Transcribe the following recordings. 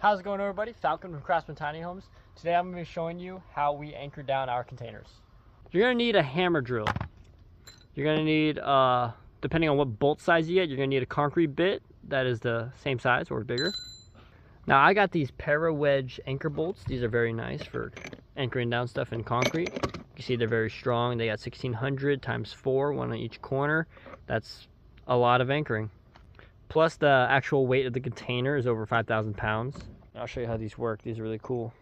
How's it going, everybody? Falcon from Craftsman Tiny Homes. Today I'm going to be showing you how we anchor down our containers. You're going to need a hammer drill. You're going to need, depending on what bolt size you get, you're going to need a concrete bit that is the same size or bigger. Now I got these para wedge anchor bolts. These are very nice for anchoring down stuff in concrete. You see they're very strong. They got 1600 times 4, one on each corner. That's a lot of anchoring. Plus the actual weight of the container is over 5,000 pounds. I'll show you how these work. These are really cool.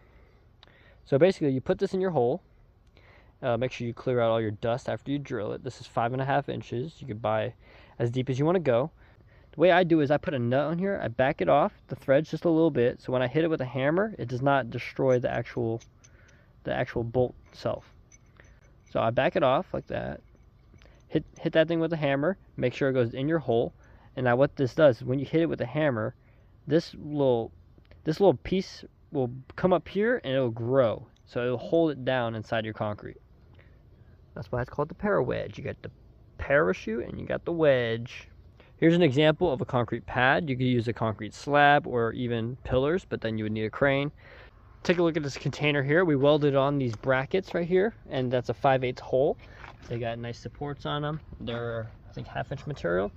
So basically you put this in your hole. Make sure you clear out all your dust after you drill it. This is 5.5 inches. You can buy as deep as you want to go. The way I do is I put a nut on here. I back it off the threads just a little bit. So when I hit it with a hammer, it does not destroy the actual bolt itself. So I back it off like that. Hit that thing with a hammer. Make sure it goes in your hole. And now what this does is when you hit it with a hammer, this little piece will come up here and it'll grow. So it'll hold it down inside your concrete. That's why it's called the para wedge. You got the parachute and you got the wedge. Here's an example of a concrete pad. You could use a concrete slab or even pillars, but then you would need a crane. Take a look at this container here. We welded on these brackets right here, and that's a 5/8 hole. They got nice supports on them. They're, I think, 1/2 inch material.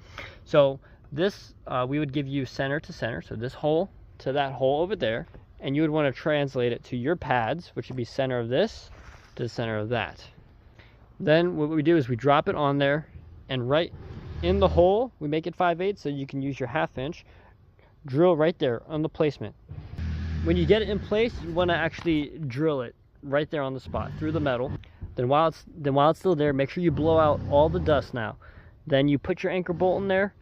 So this, we would give you center to center. So this hole to that hole over there. And you would want to translate it to your pads, which would be center of this to the center of that. Then what we do is we drop it on there, and right in the hole, we make it 5/8 so you can use your 1/2 inch. Drill right there on the placement. When you get it in place, you want to actually drill it right there on the spot through the metal. Then while it's still there, make sure you blow out all the dust now. Then you put your anchor bolt in there,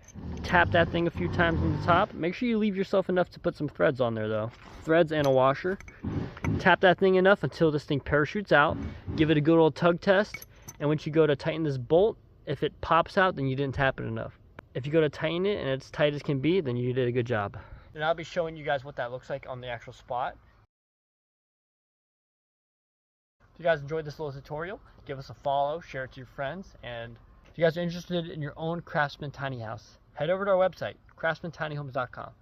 tap that thing a few times on the top. Make sure you leave yourself enough to put some threads on there though. Threads and a washer. Tap that thing enough until this thing parachutes out. Give it a good old tug test. And once you go to tighten this bolt, if it pops out, then you didn't tap it enough. If you go to tighten it and it's tight as can be, then you did a good job. And I'll be showing you guys what that looks like on the actual spot. If you guys enjoyed this little tutorial, give us a follow, share it to your friends, and if you guys are interested in your own Craftsman tiny house, head over to our website, craftsmantinyhomes.com.